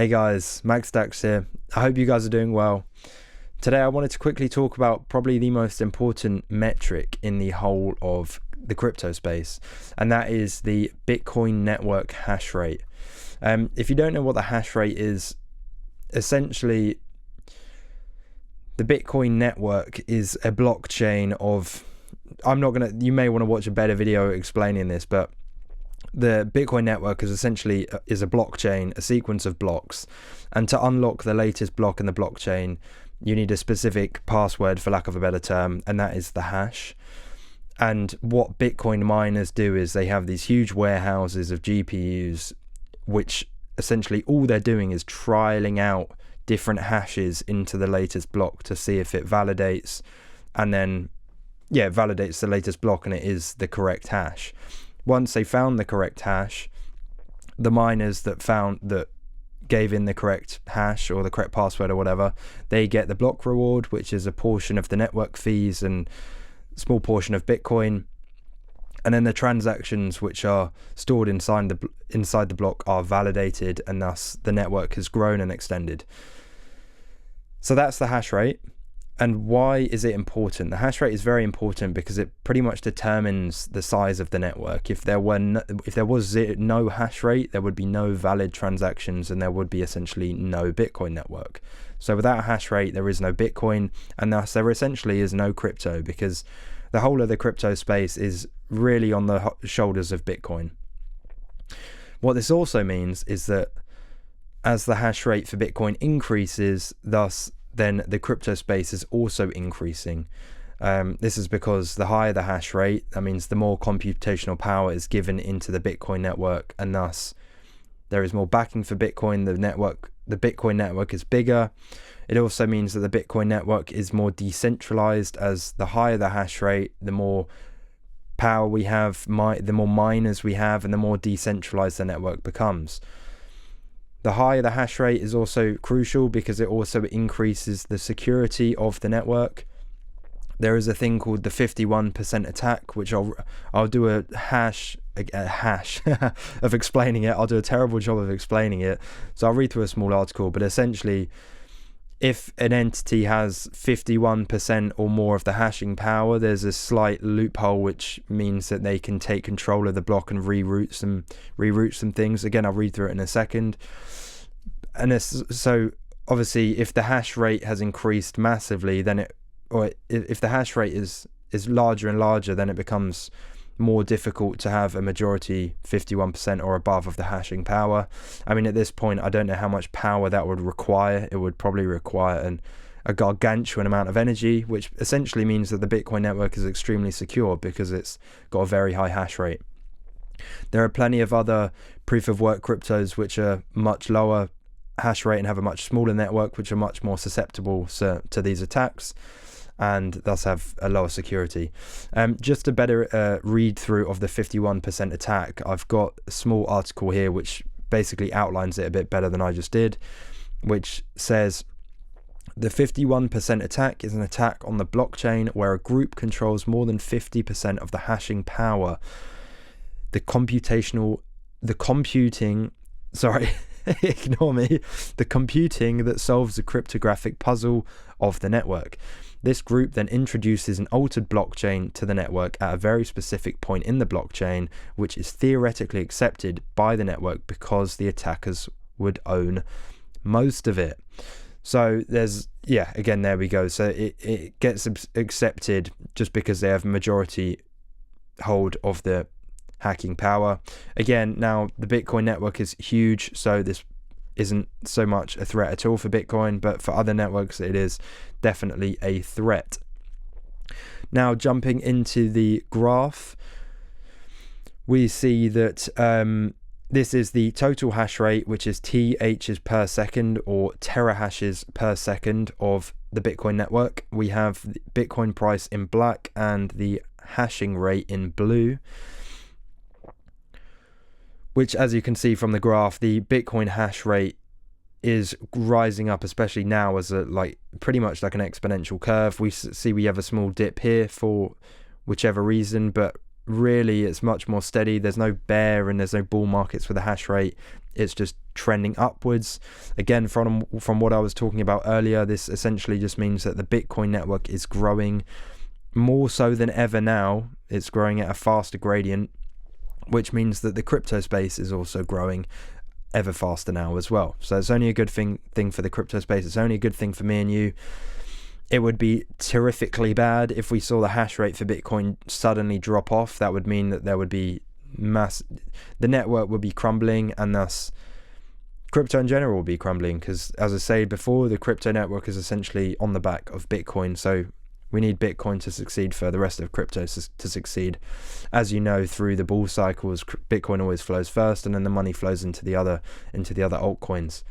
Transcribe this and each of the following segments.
Hey guys, Max Dax here. I hope you guys are doing well. Today I wanted to quickly talk about probably the most important metric in the whole of the crypto space, and that is the Bitcoin network hash rate. If you don't know what the hash rate is, essentially the Bitcoin network is a blockchain of, you may want to watch a better video explaining this, but the Bitcoin network is essentially a blockchain, a sequence of blocks, and to unlock the latest block in the blockchain you need a specific password, for lack of a better term, and that is the hash. And what Bitcoin miners do is they have these huge warehouses of GPUs, which essentially all they're doing is trialing out different hashes into the latest block to see if it validates, and then it validates the latest block and it is the correct hash. Once they found the correct hash, the miners that gave in the correct hash or the correct password or whatever, they get the block reward, which is a portion of the network fees and a small portion of Bitcoin. And then the transactions which are stored inside the block are validated, and thus the network has grown and extended. So that's the hash rate. And why is it important? The hash rate is very important because it pretty much determines the size of the network. If there was no hash rate, there would be no valid transactions and there would be essentially no Bitcoin network. So without a hash rate, there is no Bitcoin, and thus there essentially is no crypto, because the whole of the crypto space is really on the shoulders of Bitcoin. What this also means is that as the hash rate for Bitcoin increases, then the crypto space is also increasing. This is because the higher the hash rate, that means the more computational power is given into the Bitcoin network, and thus there is more backing for Bitcoin. The Bitcoin network is bigger. It also means that the Bitcoin network is more decentralized, as the higher the hash rate, the more power we have, the more miners we have, and the more decentralized the network becomes. The higher the hash rate is also crucial because it also increases the security of the network. There is a thing called the 51% attack, which I'll do a hash of explaining it. I'll do a terrible job of explaining it. So I'll read through a small article, but essentially, if an entity has 51% or more of the hashing power, there's a slight loophole which means that they can take control of the block and reroute some things. Again, I'll read through it in a second. And so obviously, if the hash rate has increased massively, if the hash rate is larger and larger, then it becomes more difficult to have a majority 51% or above of the hashing power. I mean, at this point, I don't know how much power that would require. It would probably require a gargantuan amount of energy, which essentially means that the Bitcoin network is extremely secure because it's got a very high hash rate. There are plenty of other proof of work cryptos which are much lower hash rate and have a much smaller network, which are much more susceptible to these attacks, and thus have a lower security. Just a better read through of the 51% attack, I've got a small article here which basically outlines it a bit better than I just did, which says the 51% attack is an attack on the blockchain where a group controls more than 50% of the hashing power. The computing that solves the cryptographic puzzle of the network. This group then introduces an altered blockchain to the network at a very specific point in the blockchain, which is theoretically accepted by the network because the attackers would own most of it. So again, there we go. So it gets accepted just because they have majority hold of the hacking power. Again, now the Bitcoin network is huge, so this isn't so much a threat at all for Bitcoin, but for other networks it is definitely a threat. Now, jumping into the graph, we see that this is the total hash rate, which is THs per second or terahashes per second of the Bitcoin network. We have the Bitcoin price in black and the hashing rate in blue, which, as you can see from the graph, the Bitcoin hash rate is rising up, especially now as pretty much like an exponential curve. We have a small dip here for whichever reason, but really it's much more steady. There's no bear and there's no bull markets for the hash rate. it's just trending upwards. Again, from what I was talking about earlier, this essentially just means that the Bitcoin network is growing more so than ever now. It's growing at a faster gradient, which means that the crypto space is also growing ever faster now as well. So it's only a good thing for the crypto space. It's only a good thing for me and you. It would be terrifically bad if we saw the hash rate for Bitcoin suddenly drop off. That would mean that there would be the network would be crumbling, and thus crypto in general will be crumbling, because as I said before, the crypto network is essentially on the back of Bitcoin. So we need Bitcoin to succeed for the rest of crypto to succeed. As you know, through the bull cycles, Bitcoin always flows first, and then the money flows into the other altcoins.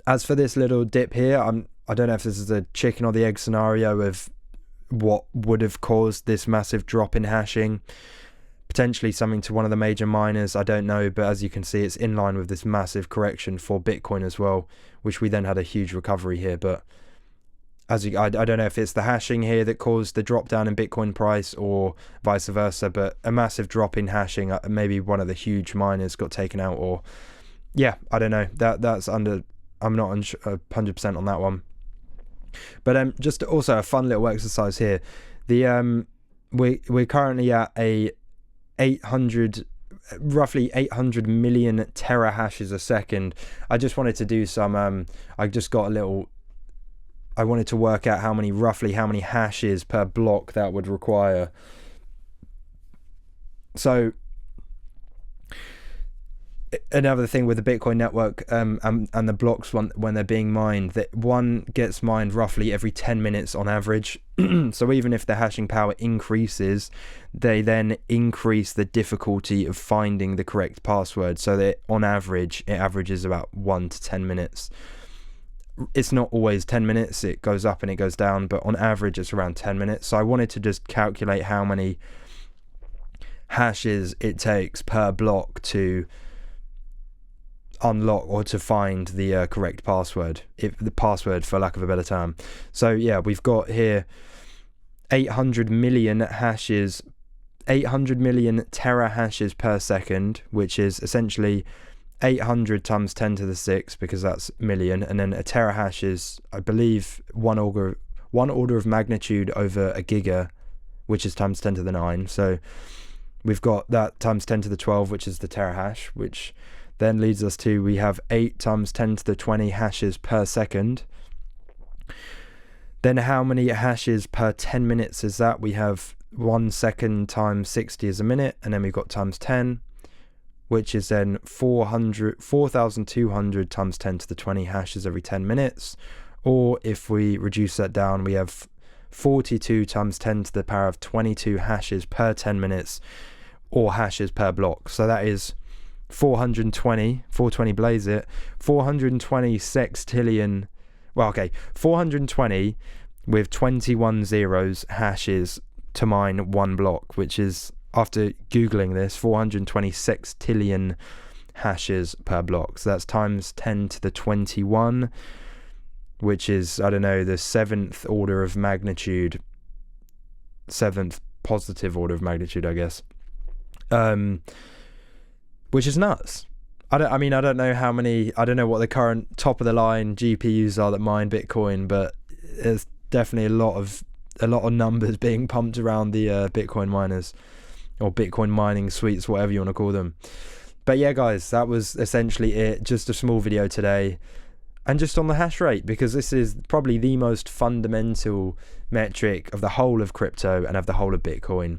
As for this little dip here, I don't know if this is a chicken or the egg scenario of what would have caused this massive drop in hashing. Potentially something to one of the major miners, I don't know, but as you can see, it's in line with this massive correction for Bitcoin as well, which we then had a huge recovery here. But I don't know if it's the hashing here that caused the drop down in Bitcoin price or vice versa, but a massive drop in hashing, maybe one of the huge miners got taken out, or yeah, I don't know. That's under, I'm not 100% on that one. But just also a fun little exercise here. The we're currently at a roughly 800 million terahashes a second. I just wanted to do some I wanted to work out roughly how many hashes per block that would require. So another thing with the Bitcoin network and the blocks when they're being mined, that one gets mined roughly every 10 minutes on average. So even if the hashing power increases, they then increase the difficulty of finding the correct password, so that on average it averages about 1 to 10 minutes. It's not always 10 minutes, it goes up and it goes down, but on average it's around 10 minutes. So I wanted to just calculate how many hashes it takes per block to unlock or to find the correct password, if the password for lack of a better term. So yeah, we've got here 800 million hashes, 800 million terahashes per second, which is essentially 800 times 10 to the 6, because that's million, and then a terahash is, I believe, one order of magnitude over a giga, which is times 10 to the 9. So we've got that times 10 to the 12, which is the terahash, which then leads us to, we have 8 times 10 to the 20 hashes per second. Then how many hashes per 10 minutes is that? We have 1 second times 60 is a minute, and then we've got times 10, which is then 4,200 times 10 to the 20 hashes every 10 minutes. Or if we reduce that down, we have 42 times 10 to the power of 22 hashes per 10 minutes, or hashes per block. So that is 420 blaze it, 420 sextillion, 420 with 21 zeros hashes to mine one block, which is, after googling this, 420 sextillion hashes per block. So that's times 10 to the 21, which is, I don't know, the 7th order of magnitude, 7th positive order of magnitude, I guess. Which is nuts. I don't know how many, I don't know what the current top of the line GPUs are that mine Bitcoin, but there's definitely a lot of numbers being pumped around the Bitcoin miners, or Bitcoin mining suites, whatever you want to call them. But yeah, guys, that was essentially it. Just a small video today, and just on the hash rate, because this is probably the most fundamental metric of the whole of crypto and of the whole of Bitcoin.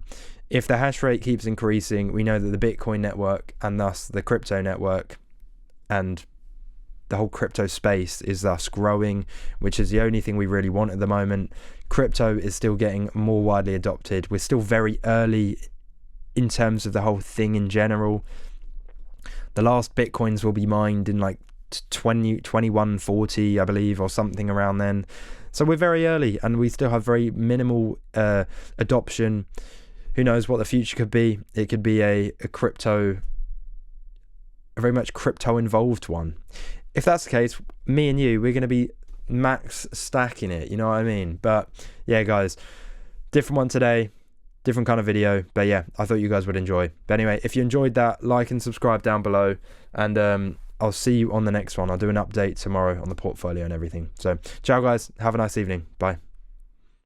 If the hash rate keeps increasing, we know that the Bitcoin network, and thus the crypto network, and the whole crypto space is thus growing, which is the only thing we really want at the moment. Crypto is still getting more widely adopted. We're still very early in terms of the whole thing in general. The last Bitcoins will be mined in like 2140, I believe, or something around then. So we're very early, and we still have very minimal adoption. Who knows what the future could be? It could be a very much crypto involved one. If that's the case, me and you, we're going to be max stacking it, you know what I mean? But yeah, guys, different one today. different kind of video. But yeah, I thought you guys would enjoy. But anyway, if you enjoyed that, like and subscribe down below, and I'll see you on the next one. I'll do an update tomorrow on the portfolio and everything. So ciao guys, have a nice evening. Bye.